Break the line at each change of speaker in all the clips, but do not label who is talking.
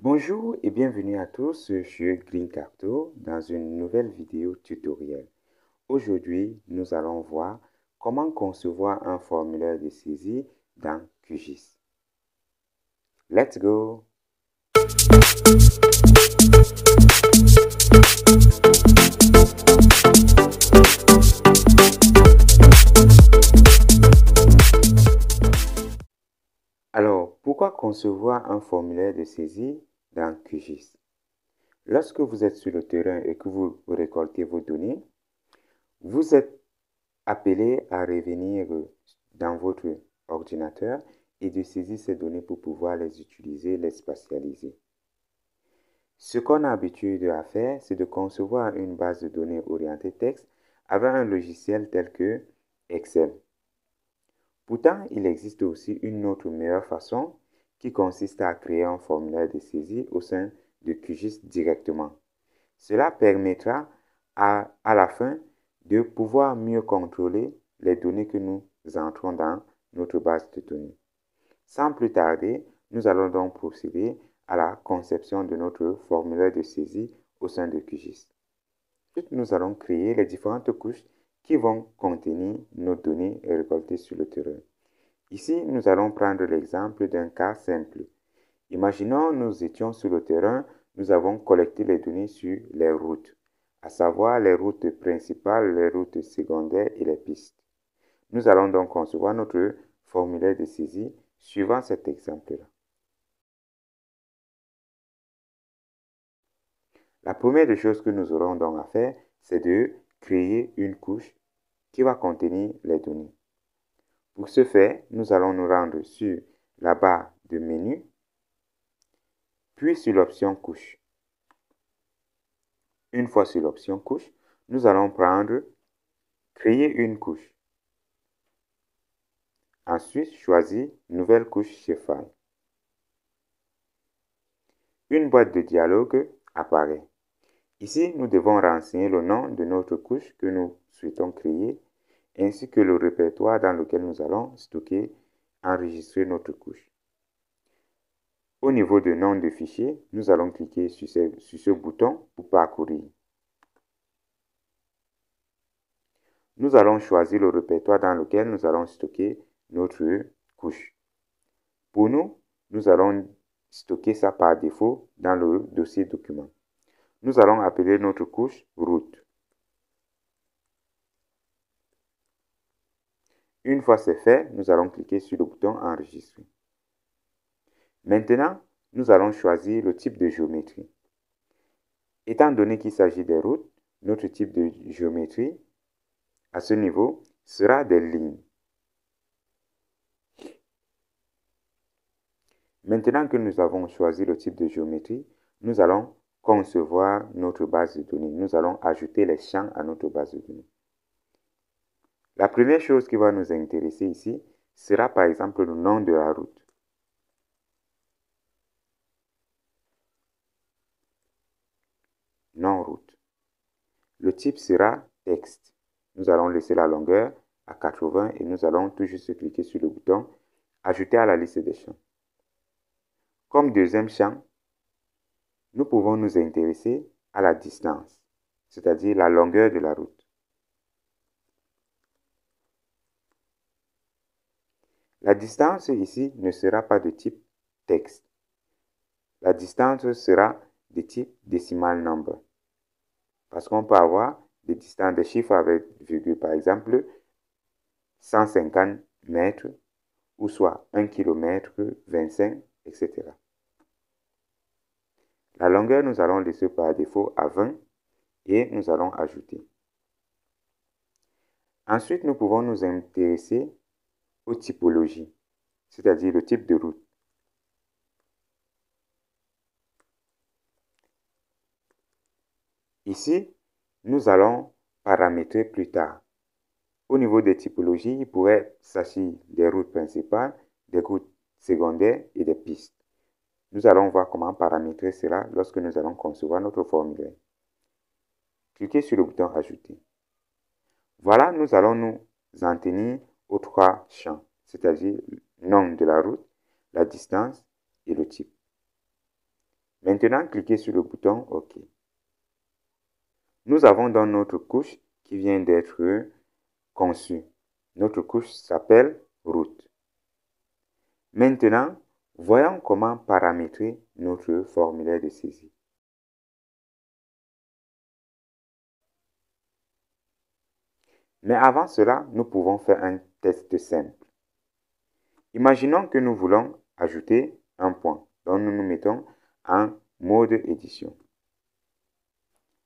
Bonjour et bienvenue à tous sur Green Carto dans une nouvelle vidéo tutoriel. Aujourd'hui, nous allons voir comment concevoir un formulaire de saisie dans QGIS. Let's go! Alors, pourquoi concevoir un formulaire de saisie dans QGIS? Lorsque vous êtes sur le terrain et que vous récoltez vos données, vous êtes appelé à revenir dans votre ordinateur et de saisir ces données pour pouvoir les utiliser, les spatialiser. Ce qu'on a l'habitude à faire, c'est de concevoir une base de données orientée texte avec un logiciel tel que Excel. Pourtant, il existe aussi une autre meilleure façon qui consiste à créer un formulaire de saisie au sein de QGIS directement. Cela permettra à la fin de pouvoir mieux contrôler les données que nous entrons dans notre base de données. Sans plus tarder, nous allons donc procéder à la conception de notre formulaire de saisie au sein de QGIS. Ensuite, nous allons créer les différentes couches qui vont contenir nos données récoltées sur le terrain. Ici, nous allons prendre l'exemple d'un cas simple. Imaginons nous étions sur le terrain, nous avons collecté les données sur les routes, à savoir les routes principales, les routes secondaires et les pistes. Nous allons donc concevoir notre formulaire de saisie suivant cet exemple-là. La première des choses que nous aurons donc à faire, c'est de créer une couche qui va contenir les données. Pour ce faire, nous allons nous rendre sur la barre de menu, puis sur l'option couche. Une fois sur l'option couche, nous allons prendre créer une couche. Ensuite, choisir nouvelle couche Shapefile. Une boîte de dialogue apparaît. Ici, nous devons renseigner le nom de notre couche que nous souhaitons créer, ainsi que le répertoire dans lequel nous allons stocker, enregistrer notre couche. Au niveau de nom de fichier, nous allons cliquer sur ce bouton pour parcourir. Nous allons choisir le répertoire dans lequel nous allons stocker notre couche. Pour nous, nous allons stocker ça par défaut dans le dossier document. Nous allons appeler notre couche route. Une fois c'est fait, nous allons cliquer sur le bouton enregistrer. Maintenant, nous allons choisir le type de géométrie. Étant donné qu'il s'agit des routes, notre type de géométrie à ce niveau sera des lignes. Maintenant que nous avons choisi le type de géométrie, nous allons concevoir notre base de données. Nous allons ajouter les champs à notre base de données. La première chose qui va nous intéresser ici sera par exemple le nom de la route. Nom route. Le type sera texte. Nous allons laisser la longueur à 80 et nous allons tout juste cliquer sur le bouton ajouter à la liste des champs. Comme deuxième champ, nous pouvons nous intéresser à la distance, c'est-à-dire la longueur de la route. La distance ici ne sera pas de type texte. La distance sera de type decimal number. Parce qu'on peut avoir des distances, des chiffres avec virgule, par exemple 150 mètres, ou soit 1 km, 25, etc. La longueur, nous allons laisser par défaut à 20 et nous allons ajouter. Ensuite, nous pouvons nous intéresser aux typologies, c'est-à-dire le type de route. Ici, nous allons paramétrer plus tard. Au niveau des typologies, il pourrait s'agir des routes principales, des routes secondaires et des pistes. Nous allons voir comment paramétrer cela lorsque nous allons concevoir notre formulaire. Cliquez sur le bouton Ajouter. Voilà, nous allons nous en tenir aux trois champs, c'est-à-dire le nom de la route, la distance et le type. Maintenant, cliquez sur le bouton OK. Nous avons dans notre couche qui vient d'être conçue. Notre couche s'appelle route. Maintenant, voyons comment paramétrer notre formulaire de saisie. Mais avant cela, nous pouvons faire un test simple. Imaginons que nous voulons ajouter un point. Donc, nous nous mettons en mode édition.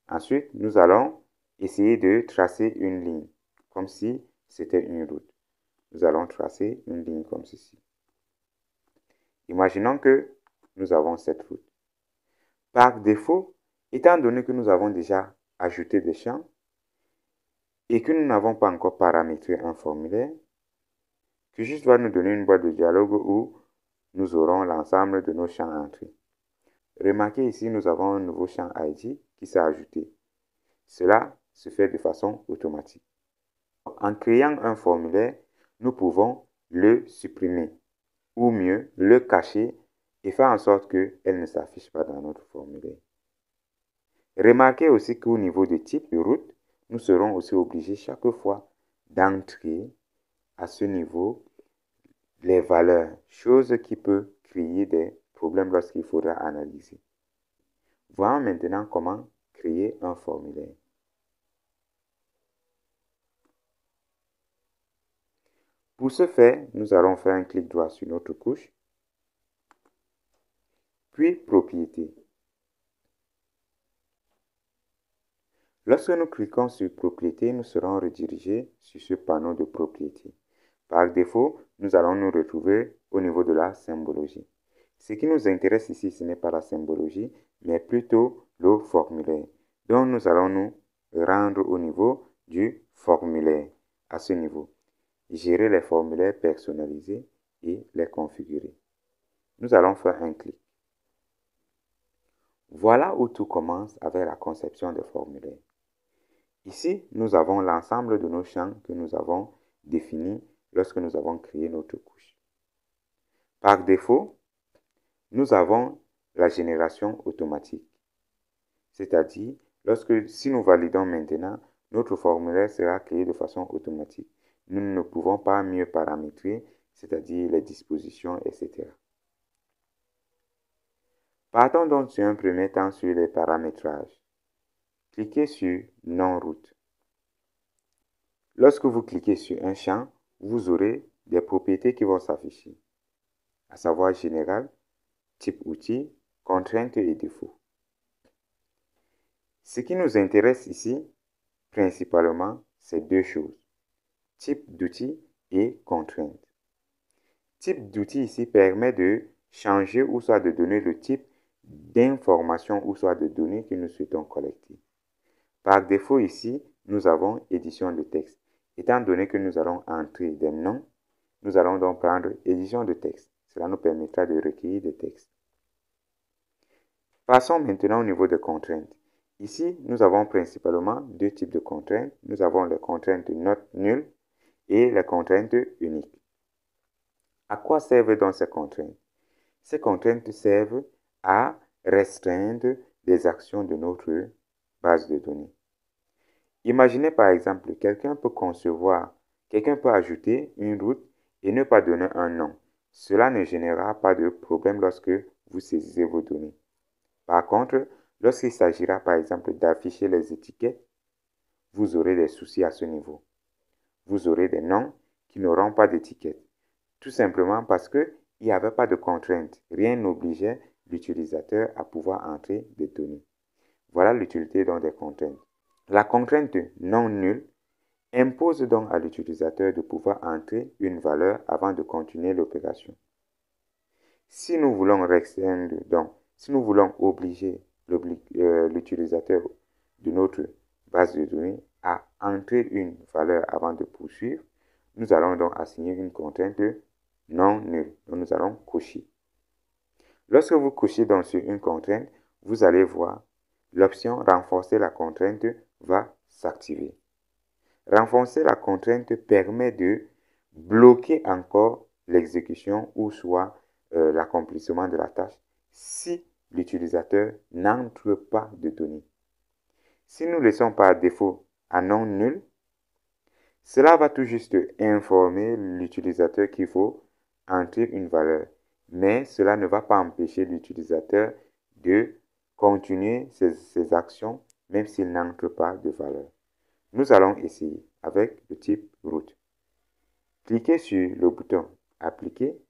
Ensuite, nous allons essayer de tracer une ligne, comme si c'était une route. Nous allons tracer une ligne comme ceci. Imaginons que nous avons cette route. Par défaut, étant donné que nous avons déjà ajouté des champs et que nous n'avons pas encore paramétré un formulaire, QGIS va nous donner une boîte de dialogue où nous aurons l'ensemble de nos champs entrés. Remarquez ici, nous avons un nouveau champ ID qui s'est ajouté. Cela se fait de façon automatique. En créant un formulaire, nous pouvons le supprimer ou mieux le cacher et faire en sorte qu'elle ne s'affiche pas dans notre formulaire. Remarquez aussi qu'au niveau du type de route, nous serons aussi obligés chaque fois d'entrer à ce niveau les valeurs, chose qui peut créer des problèmes lorsqu'il faudra analyser. Voyons maintenant comment créer un formulaire. Pour ce faire, nous allons faire un clic droit sur notre couche, puis Propriétés. Lorsque nous cliquons sur Propriétés, nous serons redirigés sur ce panneau de propriété. Par défaut, nous allons nous retrouver au niveau de la symbologie. Ce qui nous intéresse ici, ce n'est pas la symbologie, mais plutôt le formulaire. Donc, nous allons nous rendre au niveau du formulaire, à ce niveau. Gérer les formulaires personnalisés et les configurer. Nous allons faire un clic. Voilà où tout commence avec la conception des formulaires. Ici, nous avons l'ensemble de nos champs que nous avons définis lorsque nous avons créé notre couche. Par défaut, nous avons la génération automatique. C'est-à-dire, si nous validons maintenant, notre formulaire sera créé de façon automatique. Nous ne pouvons pas mieux paramétrer, c'est-à-dire les dispositions, etc. Partons donc sur un premier temps sur les paramétrages. Cliquez sur Non-route. Lorsque vous cliquez sur un champ, vous aurez des propriétés qui vont s'afficher, à savoir Général, Type outil, Contraintes et défauts. Ce qui nous intéresse ici, principalement, c'est deux choses. Type d'outil et contrainte. Type d'outil ici permet de changer ou soit de donner le type d'information ou soit de données que nous souhaitons collecter. Par défaut ici, nous avons édition de texte. Étant donné que nous allons entrer des noms, nous allons donc prendre édition de texte. Cela nous permettra de recueillir des textes. Passons maintenant au niveau des contraintes. Ici, nous avons principalement deux types de contraintes. Nous avons les contraintes note nulle et les contraintes uniques. À quoi servent donc ces contraintes? Ces contraintes servent à restreindre des actions de notre base de données. Imaginez par exemple, quelqu'un peut ajouter une route et ne pas donner un nom. Cela ne générera pas de problème lorsque vous saisissez vos données. Par contre, lorsqu'il s'agira par exemple d'afficher les étiquettes, vous aurez des soucis à ce niveau. Vous aurez des noms qui n'auront pas d'étiquette. Tout simplement parce qu'il n'y avait pas de contrainte. Rien n'obligeait l'utilisateur à pouvoir entrer des données. Voilà l'utilité donc des contraintes. La contrainte non nulle impose donc à l'utilisateur de pouvoir entrer une valeur avant de continuer l'opération. Si nous voulons restreindre, donc, si nous voulons obliger l'utilisateur de notre base de données à entrer une valeur avant de poursuivre, nous allons donc assigner une contrainte non nulle. Donc, nous allons cocher. Lorsque vous cochez donc sur une contrainte, vous allez voir l'option renforcer la contrainte va s'activer. Renforcer la contrainte permet de bloquer encore l'exécution ou soit l'accomplissement de la tâche si l'utilisateur n'entre pas de données. Si nous laissons par défaut un non nul, cela va tout juste informer l'utilisateur qu'il faut entrer une valeur, mais cela ne va pas empêcher l'utilisateur de continuer ses actions même s'il n'entre pas de valeur. Nous allons essayer avec le type route. Cliquez sur le bouton Appliquer,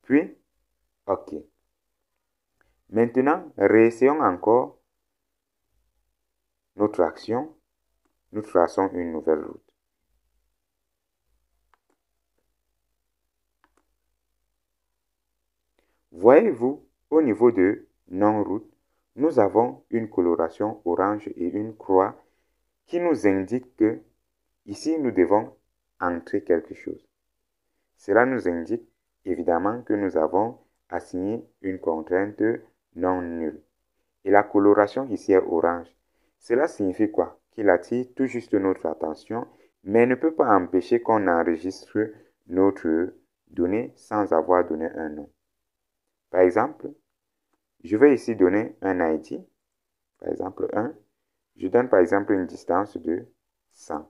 puis OK. Maintenant, réessayons encore notre action. Nous traçons une nouvelle route. Voyez-vous, au niveau de non-route, nous avons une coloration orange et une croix qui nous indique que ici nous devons entrer quelque chose. Cela nous indique évidemment que nous avons assigné une contrainte non nulle. Et la coloration ici est orange. Cela signifie quoi? Qu'il attire tout juste notre attention, mais ne peut pas empêcher qu'on enregistre notre donnée sans avoir donné un nom. Par exemple, je vais ici donner un ID, par exemple 1. Je donne par exemple une distance de 100.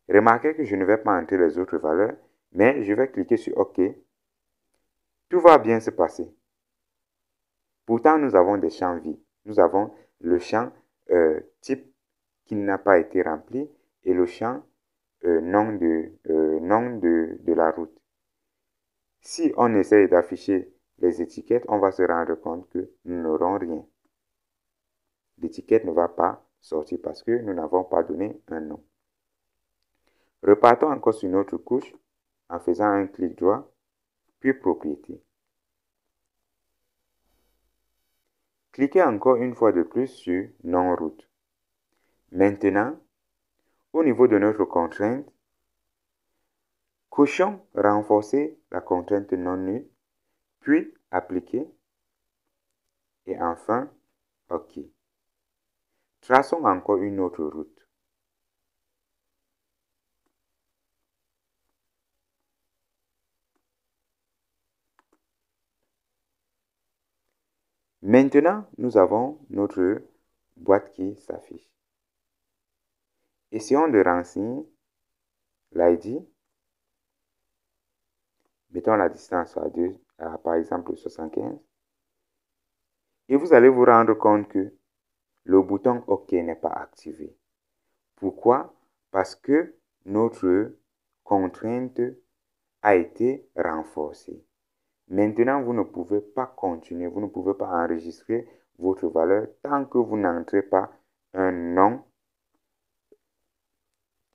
Remarquez que je ne vais pas entrer les autres valeurs, mais je vais cliquer sur OK. Tout va bien se passer. Pourtant, nous avons des champs vides. Nous avons le champ type qui n'a pas été rempli et le champ nom de la route. Si on essaye d'afficher les étiquettes, on va se rendre compte que nous n'aurons rien. L'étiquette ne va pas sortir parce que nous n'avons pas donné un nom. Repartons encore sur notre couche en faisant un clic droit, puis propriété. Cliquez encore une fois de plus sur non-route. Maintenant, au niveau de notre contrainte, cochons renforcer la contrainte non nulle, puis appliquer et enfin OK. Traçons encore une autre route. Maintenant, nous avons notre boîte qui s'affiche. Essayons de renseigner l'ID. Mettons la distance à par exemple 75. Et vous allez vous rendre compte que le bouton OK n'est pas activé. Pourquoi? Parce que notre contrainte a été renforcée. Maintenant, vous ne pouvez pas continuer, vous ne pouvez pas enregistrer votre valeur tant que vous n'entrez pas un nom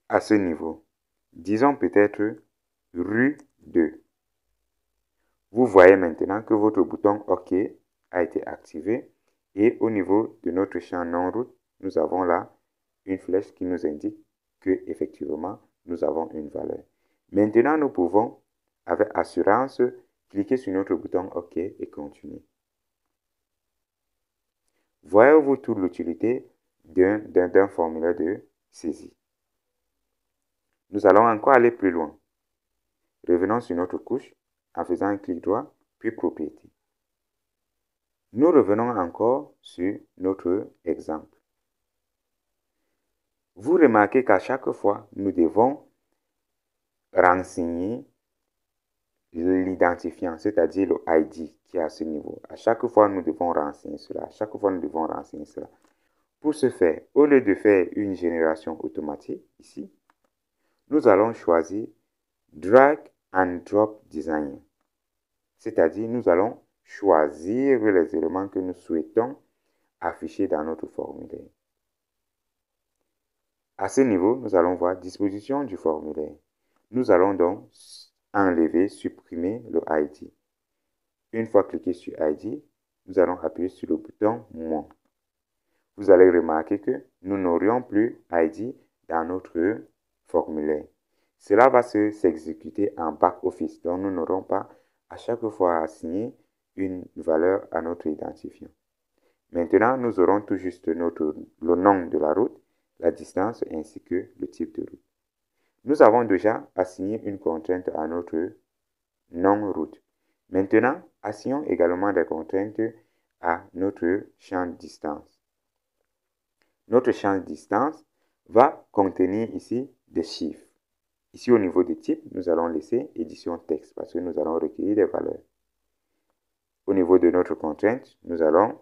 à ce niveau. Disons peut-être rue 2. Vous voyez maintenant que votre bouton OK a été activé et au niveau de notre champ non-route, nous avons là une flèche qui nous indique que effectivement nous avons une valeur. Maintenant, nous pouvons avec assurance cliquer sur notre bouton OK et continuer. Voyez-vous toute l'utilité d'un formulaire de saisie. Nous allons encore aller plus loin. Revenons sur notre couche en faisant un clic droit, puis propriété. Nous revenons encore sur notre exemple. Vous remarquez qu'à chaque fois, nous devons renseigner l'identifiant, c'est-à-dire le ID qui est à ce niveau. À chaque fois, nous devons renseigner cela. À chaque fois, nous devons renseigner cela. Pour ce faire, au lieu de faire une génération automatique, ici, nous allons choisir Drag and Drop Design. C'est-à-dire, nous allons choisir les éléments que nous souhaitons afficher dans notre formulaire. À ce niveau, nous allons voir disposition du formulaire. Nous allons donc enlever, supprimer le ID. Une fois cliqué sur ID, nous allons appuyer sur le bouton Moins. Vous allez remarquer que nous n'aurions plus ID dans notre formulaire. Cela va s'exécuter en back-office, donc nous n'aurons pas à chaque fois à assigner une valeur à notre identifiant. Maintenant, nous aurons tout juste le nom de la route, la distance ainsi que le type de route. Nous avons déjà assigné une contrainte à notre non-route. Maintenant, assignons également des contraintes à notre champ de distance. Notre champ de distance va contenir ici des chiffres. Ici, au niveau des types, nous allons laisser édition texte parce que nous allons recueillir des valeurs. Au niveau de notre contrainte, nous allons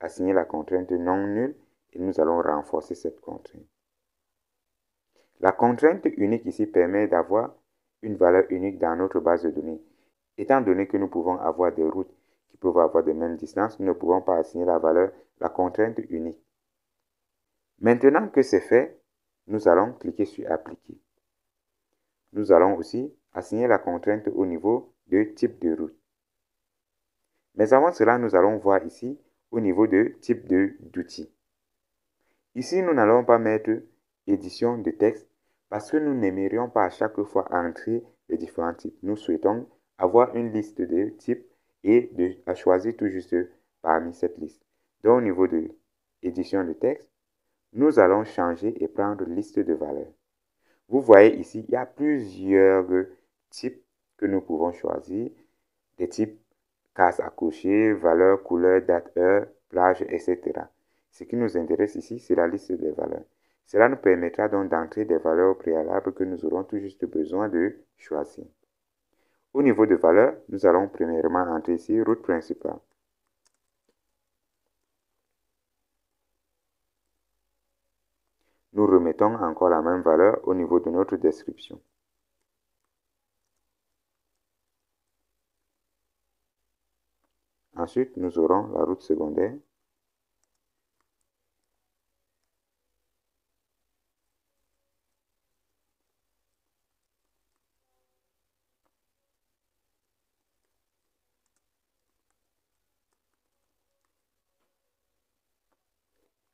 assigner la contrainte non nulle et nous allons renforcer cette contrainte. La contrainte unique ici permet d'avoir une valeur unique dans notre base de données. Étant donné que nous pouvons avoir des routes qui peuvent avoir de mêmes distances, nous ne pouvons pas assigner la contrainte unique. Maintenant que c'est fait, nous allons cliquer sur Appliquer. Nous allons aussi assigner la contrainte au niveau de type de route. Mais avant cela, nous allons voir ici au niveau de type d'outil. Ici, nous n'allons pas mettre édition de texte parce que nous n'aimerions pas à chaque fois entrer les différents types. Nous souhaitons avoir une liste de types et à choisir tout juste parmi cette liste. Donc, au niveau de édition de texte, nous allons changer et prendre liste de valeurs. Vous voyez ici, il y a plusieurs types que nous pouvons choisir. Des types case à cocher, valeur, couleur, date, heure, plage, etc. Ce qui nous intéresse ici, c'est la liste des valeurs. Cela nous permettra donc d'entrer des valeurs préalables que nous aurons tout juste besoin de choisir. Au niveau de valeurs, nous allons premièrement entrer ici route principale. Nous remettons encore la même valeur au niveau de notre description. Ensuite, nous aurons la route secondaire.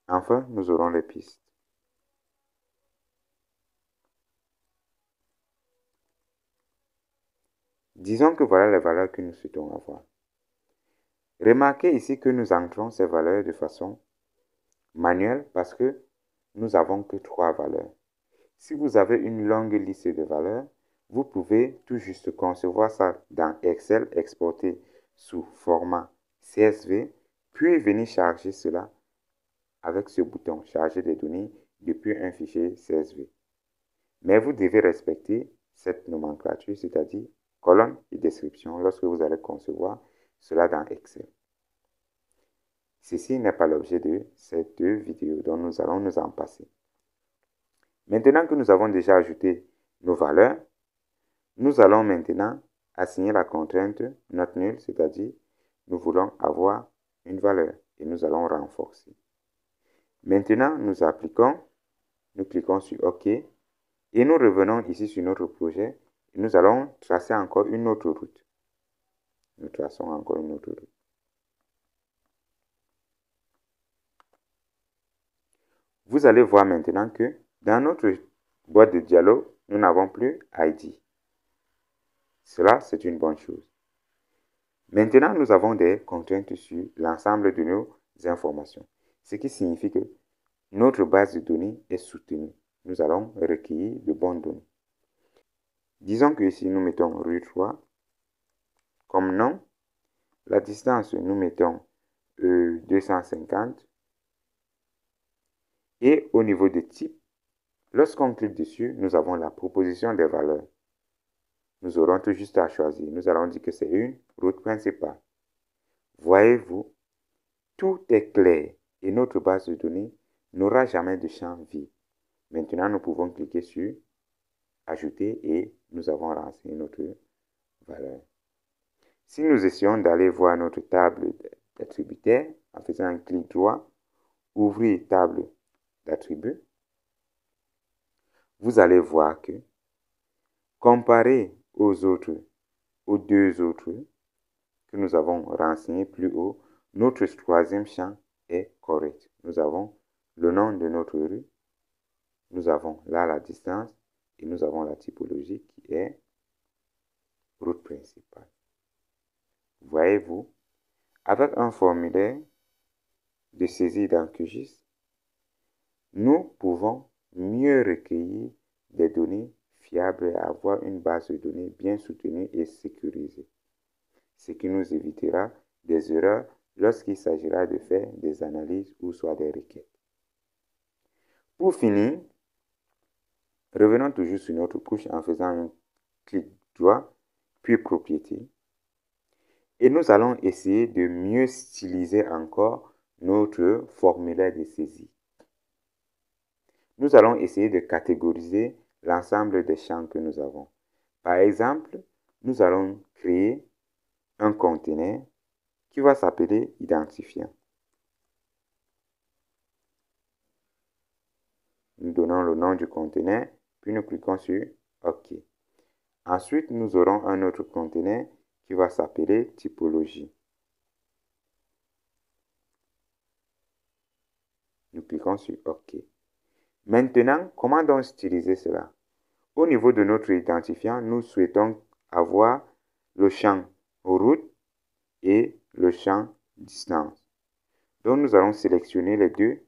Enfin, nous aurons les pistes. Disons que voilà les valeurs que nous souhaitons avoir. Remarquez ici que nous entrons ces valeurs de façon manuelle parce que nous n'avons que 3 valeurs. Si vous avez une longue liste de valeurs, vous pouvez tout juste concevoir ça dans Excel, exporter sous format CSV, puis venir charger cela avec ce bouton charger des données depuis un fichier CSV. Mais vous devez respecter cette nomenclature, c'est-à-dire colonne et description lorsque vous allez concevoir cela dans Excel. Ceci n'est pas l'objet de cette vidéo, donc nous allons nous en passer. Maintenant que nous avons déjà ajouté nos valeurs, nous allons maintenant assigner la contrainte not nulle, c'est-à-dire nous voulons avoir une valeur et nous allons renforcer. Maintenant, nous appliquons, nous cliquons sur OK et nous revenons ici sur notre projet et nous allons tracer encore une autre route. Nous traçons encore une autre route. Vous allez voir maintenant que dans notre boîte de dialogue, nous n'avons plus ID. Cela, c'est une bonne chose. Maintenant, nous avons des contraintes sur l'ensemble de nos informations, ce qui signifie que notre base de données est soutenue. Nous allons recueillir de bonnes données. Disons que ici, nous mettons rue 3 comme nom. La distance, nous mettons 250. Et au niveau des types, lorsqu'on clique dessus, nous avons la proposition des valeurs. Nous aurons tout juste à choisir. Nous allons dire que c'est une route principale. Voyez-vous, tout est clair et notre base de données n'aura jamais de champ vide. Maintenant, nous pouvons cliquer sur Ajouter et nous avons renseigné notre valeur. Si nous essayons d'aller voir notre table d'attributaires en faisant un clic droit, ouvrir table d'attributs, vous allez voir que comparé aux deux autres que nous avons renseignés plus haut, notre troisième champ est correct. Nous avons le nom de notre rue, nous avons là la distance et nous avons la typologie qui est route principale. Voyez-vous, avec un formulaire de saisie dans QGIS, nous pouvons mieux recueillir des données fiables et avoir une base de données bien soutenue et sécurisée. ce qui nous évitera des erreurs lorsqu'il s'agira de faire des analyses ou soit des requêtes. Pour finir, revenons toujours sur notre couche en faisant un clic droit, puis propriété. Et nous allons essayer de mieux styliser encore notre formulaire de saisie. Nous allons essayer de catégoriser l'ensemble des champs que nous avons. Par exemple, nous allons créer un conteneur qui va s'appeler identifiant. Nous donnons le nom du conteneur, puis nous cliquons sur OK. Ensuite, nous aurons un autre conteneur qui va s'appeler typologie. Nous cliquons sur OK. Maintenant, comment donc styliser cela? Au niveau de notre identifiant, nous souhaitons avoir le champ route et le champ distance. Donc, nous allons sélectionner les deux,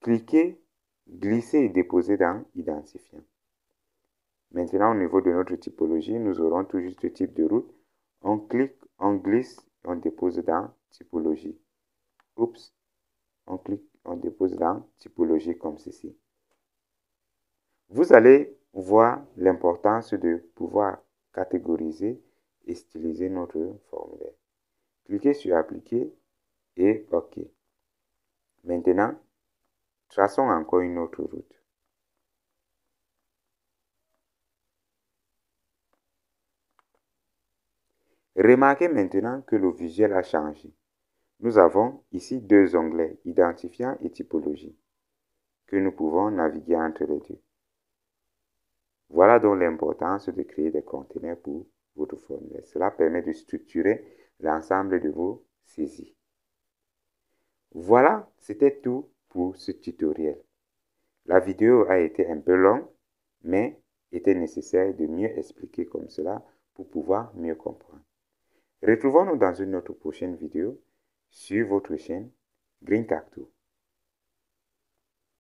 cliquer, glisser et déposer dans identifiant. Maintenant, au niveau de notre typologie, nous aurons toujours ce type de route. On clique, on glisse, on dépose dans typologie. Oups, on clique, on dépose dans typologie comme ceci. Vous allez voir l'importance de pouvoir catégoriser et styliser notre formulaire. Cliquez sur Appliquer et OK. Maintenant, traçons encore une autre route. Remarquez maintenant que le visuel a changé. Nous avons ici deux onglets, identifiant et typologie, que nous pouvons naviguer entre les deux. Voilà donc l'importance de créer des conteneurs pour votre formulaire. Cela permet de structurer l'ensemble de vos saisies. Voilà, c'était tout pour ce tutoriel. La vidéo a été un peu longue, mais était nécessaire de mieux expliquer comme cela pour pouvoir mieux comprendre. Retrouvons-nous dans une autre prochaine vidéo sur votre chaîne Green Cactus.